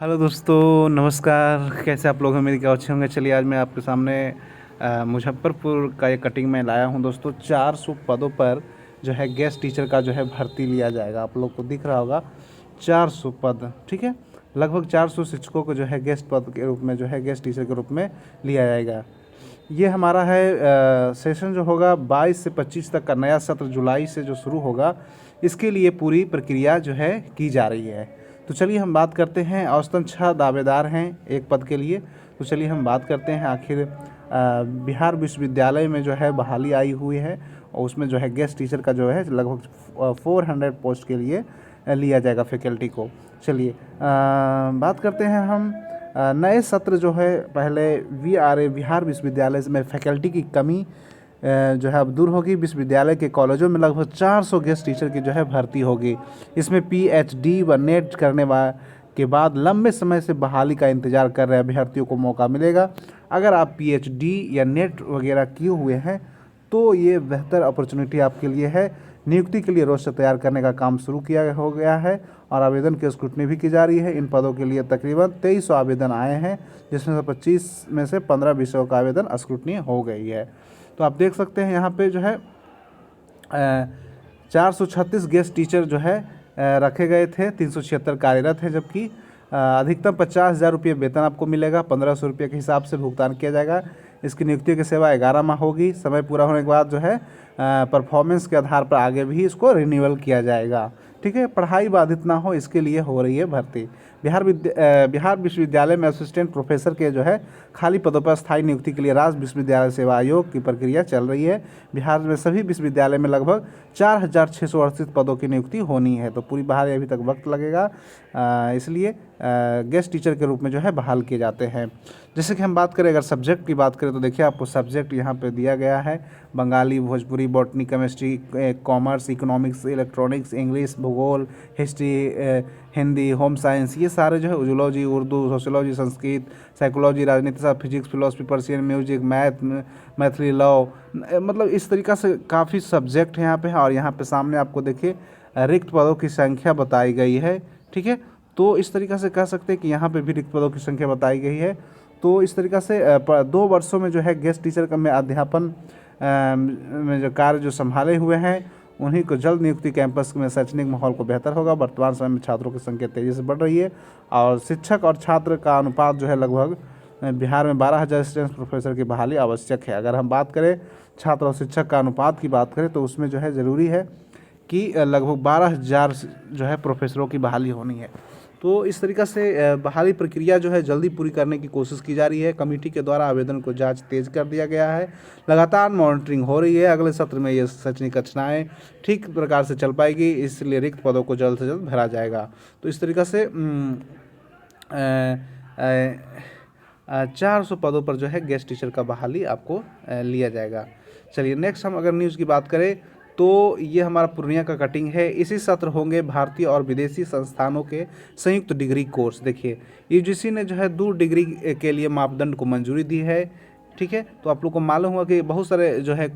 Hello दोस्तों, नमस्कार। कैसे आप लोग हैं? मेरी क्या अच्छे होंगे। चलिए आज मैं आपके सामने मुजफ्फरपुर का एक कटिंग में लाया हूं दोस्तों। 400 पदों पर जो है गेस्ट टीचर का जो है भर्ती लिया जाएगा। आप लोग को दिख रहा होगा 400 पद, ठीक है। लगभग 400 शिक्षकों को जो है गेस्ट पद के रूप में जो है गेस्ट टीचर के रूप में लिया जाएगा। ये हमारा है सेशन जो होगा 22 से 25 तक का नया सत्र जुलाई से जो शुरू होगा, इसके लिए पूरी प्रक्रिया जो है की जा रही है। तो चलिए हम बात करते हैं। औसतन 6 दावेदार हैं एक पद के लिए। तो चलिए हम बात करते हैं आखिर बिहार विश्वविद्यालय में जो है बहाली आई हुई है और उसमें जो है गेस्ट टीचर का जो है लगभग 400 पोस्ट के लिए लिया जाएगा फैकल्टी को। चलिए बात करते हैं हम नए सत्र जो है। पहले VRA बिहार विश्वविद्यालय में फैकल्टी की कमी जो है अब दूर होगी। विश्वविद्यालय के कॉलेजों में लगभग 400 गेस्ट टीचर की जो है भर्ती होगी। इसमें PhD व नेट करने के बाद लंबे समय से बहाली का इंतज़ार कर रहे अभ्यर्थियों को मौका मिलेगा। अगर आप PhD या नेट वगैरह किए हुए हैं तो ये बेहतर अपॉर्चुनिटी आपके लिए है। नियुक्ति के लिए रोस्टर तैयार करने का काम शुरू किया हो गया है और आवेदन की स्क्रूटनी भी की जा रही है। इन पदों के लिए तकरीबन 2300 आवेदन आए हैं, जिसमें से 25 में से 15 विषयों का आवेदन स्क्रूटनी हो गई है। तो आप देख सकते हैं यहाँ पे जो है 436 गेस्ट टीचर जो है रखे गए थे। 376 कार्यरत हैं, जबकि अधिकतम 50,000 रुपये वेतन आपको मिलेगा। 1500 रुपये के हिसाब से भुगतान किया जाएगा। इसकी नियुक्ति की सेवा 11 माह होगी। समय पूरा होने के बाद जो है परफॉर्मेंस के आधार पर आगे भी इसको रिन्यूअल किया जाएगा, ठीक है। पढ़ाई बाधित ना हो इसके लिए हो रही है भर्ती। बिहार विश्वविद्यालय में असिस्टेंट प्रोफेसर के जो है खाली पदों पर स्थायी नियुक्ति के लिए राज्य विश्वविद्यालय सेवा आयोग की प्रक्रिया चल रही है। बिहार में सभी विश्वविद्यालय में लगभग 4,638 पदों की नियुक्ति होनी है। तो पूरी बहाली अभी तक वक्त लगेगा, इसलिए गेस्ट टीचर के रूप में जो है बहाल किए जाते हैं। जैसे कि हम बात करें, अगर सब्जेक्ट की बात करें तो देखिए आपको सब्जेक्ट यहाँ पे दिया गया है। Bengali, Bhojpuri, botany, chemistry, commerce, economics, electronics, English, भूगोल, हिस्ट्री, हिंदी, होम साइंस, ये सारे जो है zoology, Urdu, sociology, Sanskrit, psychology, राजनीति शास्त्र, physics, philosophy, Persian, music, Maithili, law, मतलब इस तरीक़ा से काफ़ी सब्जेक्ट हैं यहाँ पे। और यहाँ पे सामने आपको देखिए रिक्त पदों की संख्या बताई गई है, ठीक है। तो इस तरीक़ा से कह सकते हैं कि यहाँ पे भी रिक्त पदों की संख्या बताई गई है। तो इस तरीक़ा से 2 वर्षों में जो है गेस्ट टीचर का में अध्यापन में जो कार्य जो संभाले हुए हैं उन्हीं को जल्द नियुक्ति। कैंपस में शैक्षणिक माहौल को बेहतर होगा। वर्तमान समय में छात्रों की संख्या तेज़ी से बढ़ रही है और शिक्षक और छात्र का अनुपात जो है लगभग बिहार में 12,000 असिस्टेंट प्रोफेसर की बहाली आवश्यक है। अगर हम बात करें छात्र और शिक्षक का अनुपात की बात करें तो उसमें जो है ज़रूरी है कि लगभग 12,000 जो है प्रोफेसरों की बहाली होनी है। तो इस तरीक़ा से बहाली प्रक्रिया जो है जल्दी पूरी करने की कोशिश की जा रही है। कमेटी के द्वारा आवेदन को जांच तेज़ कर दिया गया है। लगातार मॉनिटरिंग हो रही है। अगले सत्र में ये शैक्षणिक कक्षाएँ ठीक प्रकार से चल पाएगी, इसलिए रिक्त पदों को जल्द से जल्द भरा जाएगा। तो इस तरीक़ा से 400 पदों पर जो है गेस्ट टीचर का बहाली आपको लिया जाएगा। चलिए नेक्स्ट हम अगर न्यूज़ की बात करें तो ये हमारा पूर्णिया का कटिंग है। इसी सत्र होंगे भारतीय और विदेशी संस्थानों के संयुक्त डिग्री कोर्स। देखिए UGC ने जो है 2 डिग्री के लिए मापदंड को मंजूरी दी है, ठीक है। तो आप लोग को मालूम होगा कि बहुत सारे जो है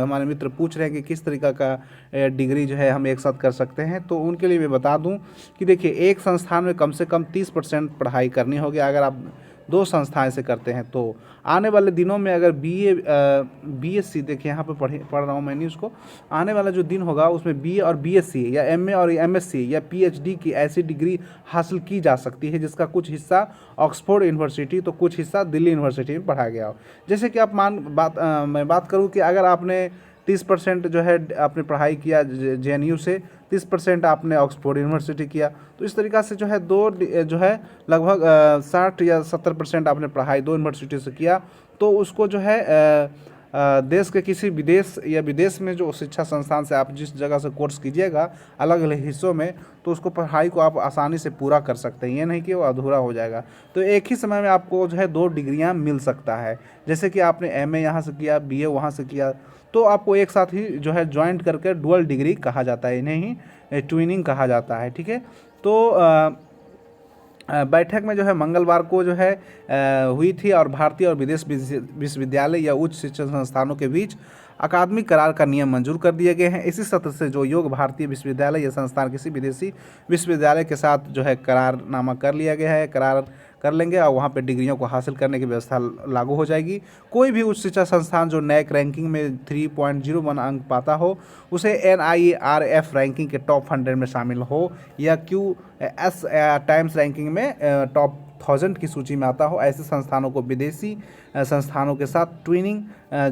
हमारे मित्र पूछ रहे हैं कि किस तरीक़ा का डिग्री जो है हम एक साथ कर सकते हैं। तो उनके लिए मैं बता दूं कि देखिए एक संस्थान में कम से कम 30% पढ़ाई करनी होगी। अगर आप 2 संस्थाएं से करते हैं तो आने वाले दिनों में अगर BSc, देखिए यहाँ पे पढ़ रहा हूँ मैं न्यूज़ को, आने वाला जो दिन होगा उसमें BA और BSc या MA और MSc या PhD की ऐसी डिग्री हासिल की जा सकती है जिसका कुछ हिस्सा ऑक्सफोर्ड यूनिवर्सिटी तो कुछ हिस्सा दिल्ली यूनिवर्सिटी में पढ़ाया गया हो। जैसे कि आप मैं बात करूँ कि अगर आपने 30% जो है आपने पढ़ाई किया JNU से, 30% आपने ऑक्सफोर्ड यूनिवर्सिटी किया, तो इस तरीक़ा से जो है जो है लगभग 60 या 70% आपने पढ़ाई 2 यूनिवर्सिटी से किया, तो उसको जो है देश के किसी विदेश में जो शिक्षा संस्थान से आप जिस जगह से कोर्स कीजिएगा अलग अलग हिस्सों में, तो उसको पढ़ाई को आप आसानी से पूरा कर सकते हैं। ये नहीं कि वो अधूरा हो जाएगा। तो एक ही समय में आपको जो है 2 डिग्रियाँ मिल सकता है। जैसे कि आपने MA यहाँ से किया, BA वहाँ से किया, तो आपको एक साथ ही जो है ज्वाइंट करके डुअल डिग्री कहा जाता है, इन्हें ही ट्विनिंग कहा जाता है, ठीक है। तो बैठक में जो है मंगलवार को जो है हुई थी और भारतीय और विदेश विश्वविद्यालय या उच्च शिक्षण संस्थानों के बीच अकादमिक करार का नियम मंजूर कर दिए गए हैं। इसी सत्र से जो योग्य भारतीय विश्वविद्यालय या संस्थान किसी विदेशी विश्वविद्यालय के साथ जो है करारनामा कर लिया गया है, करार कर लेंगे और वहाँ पे डिग्रियों को हासिल करने की व्यवस्था लागू हो जाएगी। कोई भी उच्च शिक्षा संस्थान जो नैक रैंकिंग में 3.01 अंक पाता हो उसे NIRF रैंकिंग के टॉप 100 में शामिल हो या QS टाइम्स रैंकिंग में टॉप 1000 की सूची में आता हो, ऐसे संस्थानों को विदेशी संस्थानों के साथ ट्विनिंग,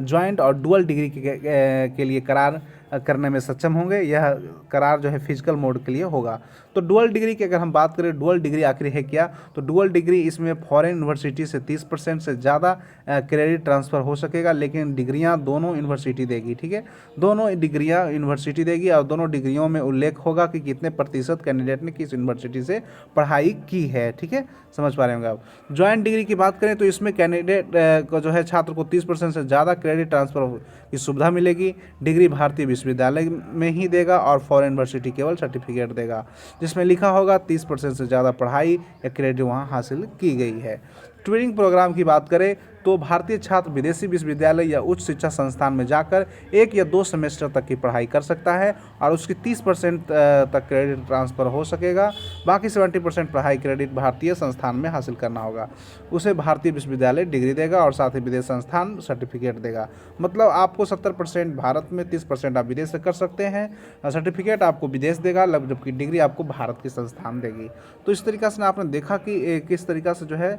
जॉइंट और डुअल डिग्री के लिए करार करने में सक्षम होंगे। यह करार जो है फिजिकल मोड के लिए होगा। तो डुअल डिग्री की अगर हम बात करें, डुअल डिग्री आखिर है क्या? तो डुअल डिग्री इसमें फॉरेन यूनिवर्सिटी से 30% से ज़्यादा क्रेडिट ट्रांसफ़र हो सकेगा, लेकिन डिग्रियां दोनों यूनिवर्सिटी देगी। ठीक है, दोनों डिग्रियां यूनिवर्सिटी देगी और दोनों डिग्रियों में उल्लेख होगा कि कितने प्रतिशत कैंडिडेट ने किस यूनिवर्सिटी से पढ़ाई की है। ठीक है, समझ पा रहे होंगे आप। ज्वाइंट डिग्री की बात करें तो इसमें कैंडिडेट को जो है छात्र को 30% से ज़्यादा क्रेडिट ट्रांसफ़र की सुविधा मिलेगी। डिग्री भारतीय विश्वविद्यालय में ही देगा और फॉरेन यूनिवर्सिटी केवल सर्टिफिकेट देगा जिसमें लिखा होगा 30% से ज़्यादा पढ़ाई या क्रेडिट वहाँ हासिल की गई है। ट्रेनिंग प्रोग्राम की बात करें तो भारतीय छात्र विदेशी विश्वविद्यालय या उच्च शिक्षा संस्थान में जाकर 1 या 2 सेमेस्टर तक की पढ़ाई कर सकता है और उसकी 30% तक क्रेडिट ट्रांसफ़र हो सकेगा। बाकी 70% पढ़ाई क्रेडिट भारतीय संस्थान में हासिल करना होगा। उसे भारतीय विश्वविद्यालय डिग्री देगा और साथ ही विदेश संस्थान सर्टिफिकेट देगा। मतलब आपको 70% भारत में, 30% आप विदेश से कर सकते हैं। सर्टिफिकेट आपको विदेश देगा, जबकि डिग्री आपको भारत की संस्थान देगी। तो इस तरीक़ा से आपने देखा कि किस तरीक़ा से जो है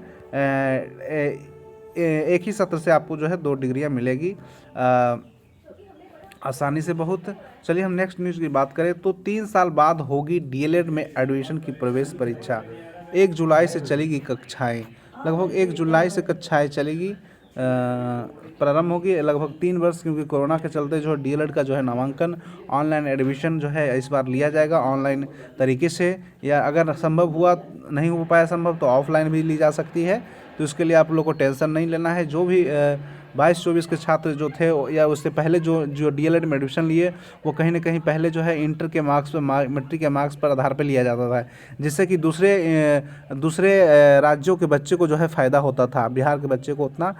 एक ही सत्र से आपको जो है 2 डिग्रियां मिलेगी आसानी से बहुत। चलिए हम नेक्स्ट न्यूज़ की बात करें तो 3 साल बाद होगी DLED में एडमिशन की प्रवेश परीक्षा। 1 जुलाई से चलेगी कक्षाएं, लगभग 1 जुलाई से कक्षाएं चलेगी, प्रारंभ होगी लगभग 3 वर्ष, क्योंकि कोरोना के चलते जो DLED का जो है नामांकन ऑनलाइन एडमिशन जो है इस बार लिया जाएगा ऑनलाइन तरीके से, या अगर संभव हुआ नहीं हो पाया संभव तो ऑफलाइन भी ली जा सकती है। तो इसके लिए आप लोग को टेंशन नहीं लेना है। जो भी 22-24 के छात्र जो थे या उससे पहले जो DLED में एडमिशन लिए वो कहीं ना कहीं पहले जो है इंटर के मार्क्स पर, मैट्रिक के मार्क्स पर आधार पर लिया जाता था, जिससे कि दूसरे राज्यों के बच्चे को जो है फ़ायदा होता था। बिहार के बच्चे को उतना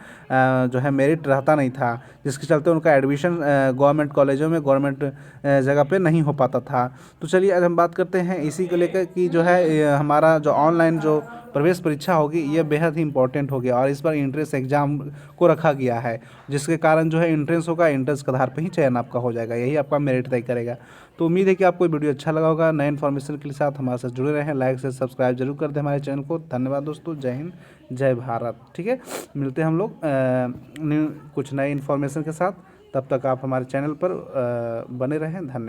जो है मेरिट रहता नहीं था, जिसके चलते उनका एडमिशन गवर्नमेंट कॉलेजों में, गवर्नमेंट जगह पे नहीं हो पाता था। तो चलिए आज हम बात करते हैं इसी को लेकर कि जो है हमारा जो ऑनलाइन जो प्रवेश परीक्षा होगी ये बेहद ही इंपॉर्टेंट हो गया और इस बार एंट्रेंस एग्जाम को रखा गया है, जिसके कारण जो है एंट्रेंस होगा, एंट्रेंस के आधार पर ही चयन आपका हो जाएगा, यही आपका मेरिट तय करेगा। तो उम्मीद है कि आपको वीडियो अच्छा लगा होगा। नए इन्फॉर्मेशन के साथ हमारे साथ जुड़े रहें, लाइक से सब्सक्राइब जरूर कर दें हमारे चैनल को। धन्यवाद दोस्तों, जय हिंद, जय भारत। ठीक है, मिलते हैं हम लोग कुछ नए इन्फॉर्मेशन के साथ, तब तक आप हमारे चैनल पर बने रहें। धन्यवाद।